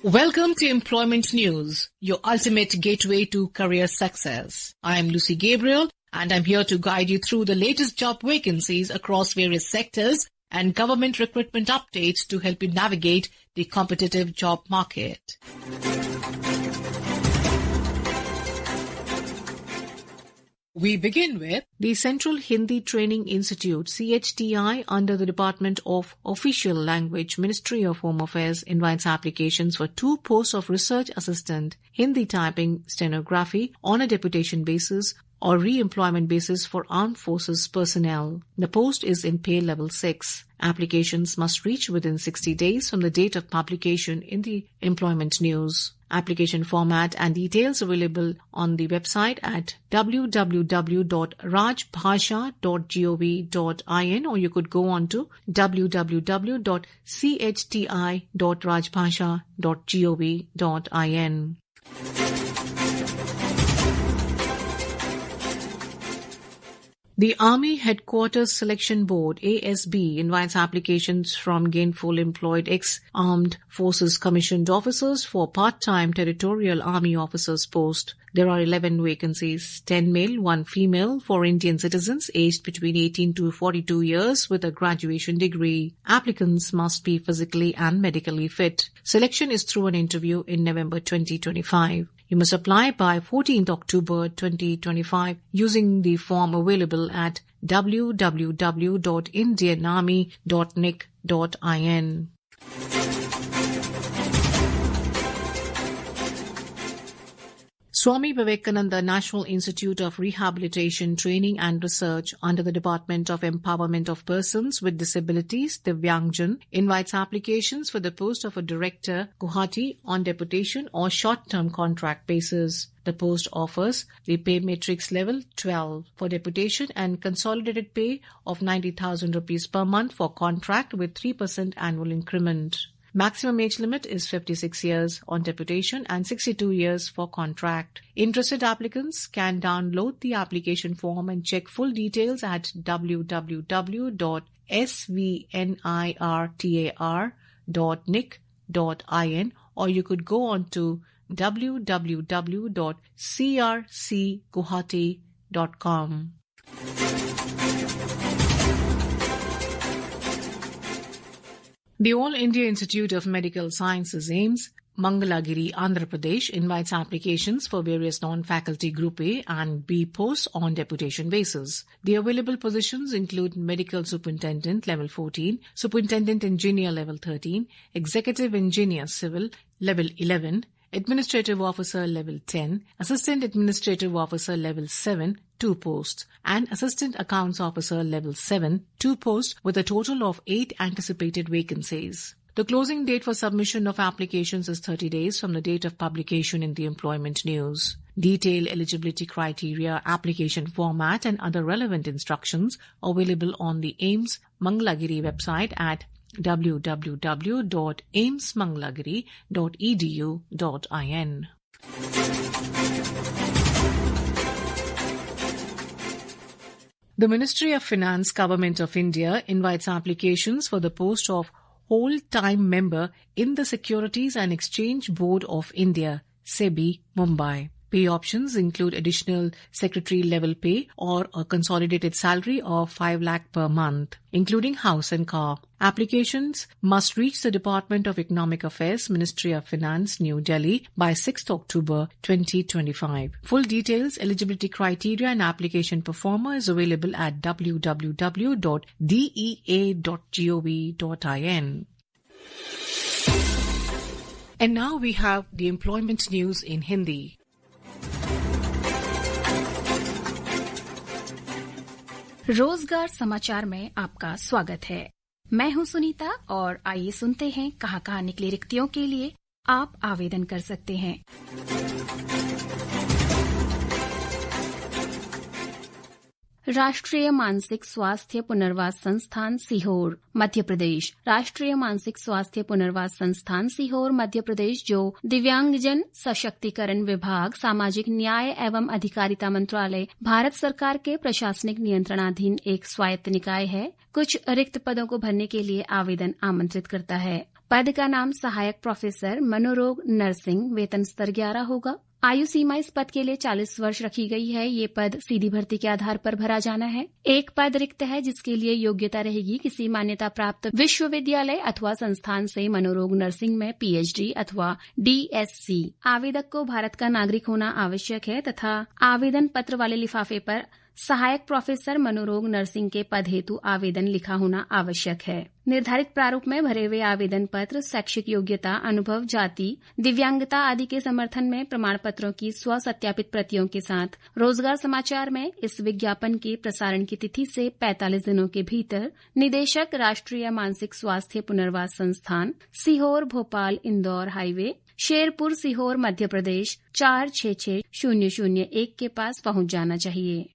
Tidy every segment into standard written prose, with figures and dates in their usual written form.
Welcome to Employment News, your ultimate gateway to career success. I am Lucy Gabriel, and I'm here to guide you through the latest job vacancies across various sectors and government recruitment updates to help you navigate the competitive job market. We begin with the Central Hindi Training Institute, CHTI, under the Department of Official Language, Ministry of Home Affairs, invites applications for 2 posts of Research Assistant, Hindi Typing Stenography on a deputation basis or re-employment basis for armed forces personnel. The post is in pay level 6. Applications must reach within 60 days from the date of publication in the Employment News. Application format and details available on the website at www.rajbhasha.gov.in, or you could go on to www.chti.rajbhasha.gov.in. The Army Headquarters Selection Board, ASB, invites applications from gainful employed ex-armed forces commissioned officers for part-time territorial army officers post. There are 11 vacancies, 10 male, 1 female, for Indian citizens aged between 18 to 42 years with a graduation degree. Applicants must be physically and medically fit. Selection is through an interview in November 2025. You must apply by 14th October 2025 using the form available at www.indianarmy.nic.in. Swami Vivekananda National Institute of Rehabilitation, Training and Research under the Department of Empowerment of Persons with Disabilities, Divyangjan, invites applications for the post of a director, Guwahati, on deputation or short-term contract basis. The post offers the pay matrix level 12 for deputation and consolidated pay of 90,000 rupees per month for contract with 3% annual increment. Maximum age limit is 56 years on deputation and 62 years for contract. Interested applicants can download the application form and check full details at www.svnirtar.nic.in, or you could go on to www.crcguwahati.com. The All India Institute of Medical Sciences, AIIMS, Mangalagiri, Andhra Pradesh, invites applications for various non-faculty Group A and B posts on deputation basis. The available positions include Medical Superintendent Level 14, Superintendent Engineer Level 13, Executive Engineer Civil Level 11, Administrative Officer Level 10, Assistant Administrative Officer Level 7, 2 posts, and Assistant Accounts Officer Level 7, 2 posts, with a total of 8 anticipated vacancies. The closing date for submission of applications is 30 days from the date of publication in the Employment News. Detailed eligibility criteria, application format, and other relevant instructions are available on the AIIMS Mangalagiri website at www.aimsmangalagiri.edu.in. The Ministry of Finance, Government of India, invites applications for the post of whole-time member in the Securities and Exchange Board of India, SEBI, Mumbai. Pay options include additional secretary level pay or a consolidated salary of 5 lakh per month, including house and car. Applications must reach the Department of Economic Affairs, Ministry of Finance, New Delhi by 6th October 2025. Full details, eligibility criteria and application performer is available at www.dea.gov.in. And now we have the employment news in Hindi. रोजगार समाचार में आपका स्वागत है। मैं हूं सुनीता और आइए सुनते हैं कहां निकली रिक्तियों के लिए आप आवेदन कर सकते हैं। राष्ट्रीय मानसिक स्वास्थ्य पुनर्वास संस्थान सीहोर मध्य प्रदेश। राष्ट्रीय मानसिक स्वास्थ्य पुनर्वास संस्थान सीहोर मध्य प्रदेश, जो दिव्यांगजन सशक्तिकरण विभाग, सामाजिक न्याय एवं अधिकारिता मंत्रालय, भारत सरकार के प्रशासनिक नियंत्रणाधीन एक स्वायत्त निकाय है, कुछ रिक्त पदों को भरने के लिए आवेदन आमंत्रित करता है। पद का नाम सहायक प्रोफेसर मनोरोग नर्सिंग, वेतन स्तर 11 होगा। आयु सीमा इस पद के लिए 40 वर्ष रखी गई है। ये पद सीधी भर्ती के आधार पर भरा जाना है। एक पद रिक्त है जिसके लिए योग्यता रहेगी किसी मान्यता प्राप्त विश्वविद्यालय अथवा संस्थान से मनोरोग नर्सिंग में PhD अथवा DSc। आवेदक को भारत का नागरिक होना आवश्यक है तथा आवेदन पत्र वाले लिफाफे पर सहायक प्रोफेसर मनोरोग नर्सिंग के पद हेतु आवेदन लिखा होना आवश्यक है। निर्धारित प्रारूप में भरे हुए आवेदन पत्र शैक्षिक योग्यता, अनुभव, जाति, दिव्यांगता आदि के समर्थन में प्रमाण पत्रों की स्व सत्यापित प्रतियों के साथ रोजगार समाचार में इस विज्ञापन के प्रसारण की तिथि से 45 दिनों के भीतर निदेशक राष्ट्रीय मानसिक स्वास्थ्य पुनर्वास संस्थान, सीहोर भोपाल इंदौर हाईवे, शेरपुर सीहोर मध्य प्रदेश 466001 के पास पहुंच जाना चाहिए।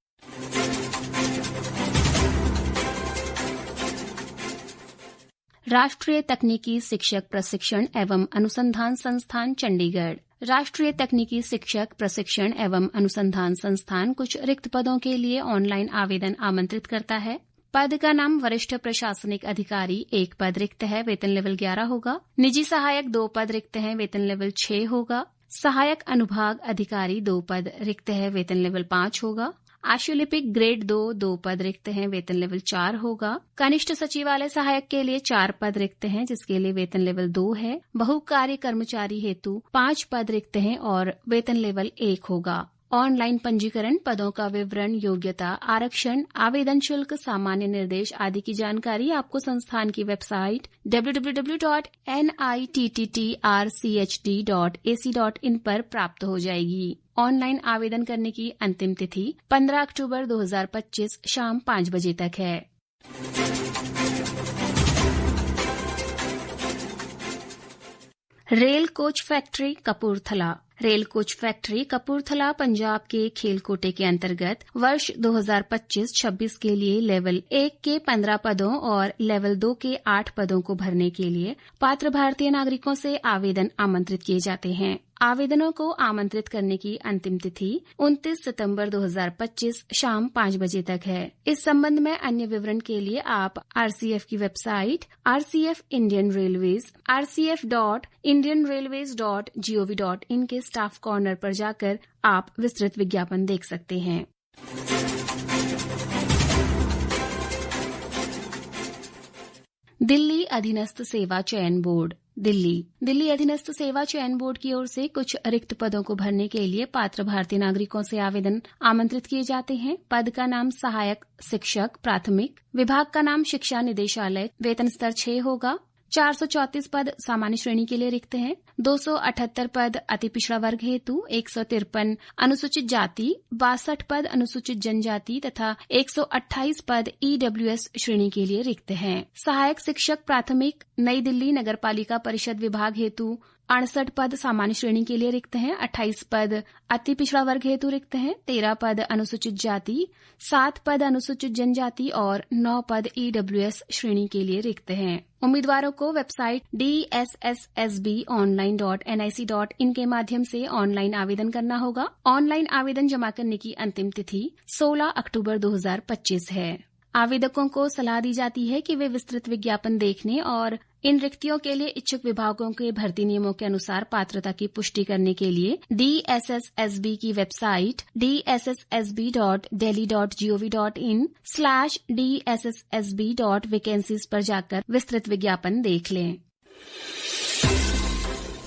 राष्ट्रीय तकनीकी शिक्षक प्रशिक्षण एवं अनुसंधान संस्थान चंडीगढ़। राष्ट्रीय तकनीकी शिक्षक प्रशिक्षण एवं अनुसंधान संस्थान कुछ रिक्त पदों के लिए ऑनलाइन आवेदन आमंत्रित करता है। पद का नाम वरिष्ठ प्रशासनिक अधिकारी, एक पद रिक्त है, वेतन लेवल 11 होगा। निजी सहायक 2 पद रिक्त हैं, वेतन लेवल 6 होगा। सहायक अनुभाग अधिकारी 2 पद रिक्त है, वेतन लेवल 5 होगा। आशुलिपिक ग्रेड 2 पद रिक्त हैं, वेतन लेवल 4 होगा। कनिष्ठ सचिवालय सहायक के लिए 4 पद रिक्त हैं जिसके लिए वेतन लेवल 2 है। बहुकार्य कर्मचारी हेतु 5 पद रिक्त हैं और वेतन लेवल 1 होगा। ऑनलाइन पंजीकरण, पदों का विवरण, योग्यता, आरक्षण, आवेदन शुल्क, सामान्य निर्देश आदि की जानकारी आपको संस्थान की वेबसाइट www.nitttrchd.ac.in पर प्राप्त हो जाएगी। ऑनलाइन आवेदन करने की अंतिम तिथि 15 अक्टूबर 2025 शाम 5 बजे तक है। Rail coach factory Kapurthala. Rail coach factory Kapurthala Punjab के खेल कोटे के अंतर्गत वर्ष 2025-26 के लिए लेवल 1 के 15 पदों और लेवल 2 के 8 पदों को भरने के लिए पात्र भारतीय नागरिकों से आवेदन आमंत्रित किए जाते हैं। आवेदनों को आमंत्रित करने की अंतिम तिथि 29 सितंबर 2025 शाम 5 बजे तक है। इस संबंध में अन्य विवरण के लिए आप RCF की website RCF Indian railways rcf.indianrailways.gov.in के स्टाफ कॉर्नर पर जाकर आप विस्तृत विज्ञापन देख सकते हैं। दिल्ली अधीनस्थ सेवा चयन बोर्ड। दिल्ली अधीनस्थ सेवा चयन बोर्ड की ओर से कुछ रिक्त पदों को भरने के लिए पात्र भारतीय नागरिकों से आवेदन आमंत्रित किए जाते हैं। पद का नाम सहायक शिक्षक प्राथमिक, विभाग का नाम शिक्षा निदेशालय, वेतन स्तर 6 होगा। 434 पद सामान्य श्रेणी के लिए रिक्त हैं। 278 पद अति पिछड़ा वर्ग हेतु, 153 अनुसूचित जाति, 62 पद अनुसूचित जनजाति तथा 128 पद EWS श्रेणी के लिए रिक्त हैं। सहायक शिक्षक प्राथमिक नई दिल्ली नगर पालिका परिषद विभाग हेतु 68 पद सामान्य श्रेणी के लिए रिक्त हैं। 28 पद अति पिछड़ा वर्ग हेतु रिक्त हैं। 13 पद अनुसूचित जाति, 7 पद अनुसूचित जनजाति और 9 पद EWS श्रेणी के लिए रिक्त हैं। उम्मीदवारों को वेबसाइट dssbonline.nic.in के माध्यम से ऑनलाइन आवेदन करना होगा। ऑनलाइन आवेदन जमा करने की अंतिम तिथि 16 अक्टूबर 2025 है। आवेदकों को सलाह दी जाती है कि वे विस्तृत विज्ञापन देखने और इन रिक्तियों के लिए इच्छुक विभागों के भर्ती नियमों के अनुसार पात्रता की पुष्टि करने के लिए DSSSB की वेबसाइट dsssb.delhi.gov.in/dsssb.vacancies पर जाकर विस्तृत विज्ञापन देख लें।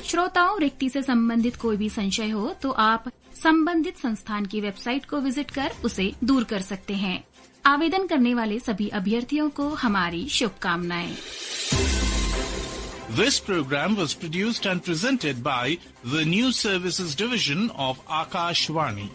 श्रोताओं, रिक्ति से संबंधित कोई भी संशय हो तो आप संबंधित संस्थान की वेबसाइट को विजिट कर उसे दूर कर सकते हैं। आवेदन करने वाले सभी अभ्यर्थियों को हमारी शुभकामनाएं। This program was produced and presented by the News Services Division of Akashvani.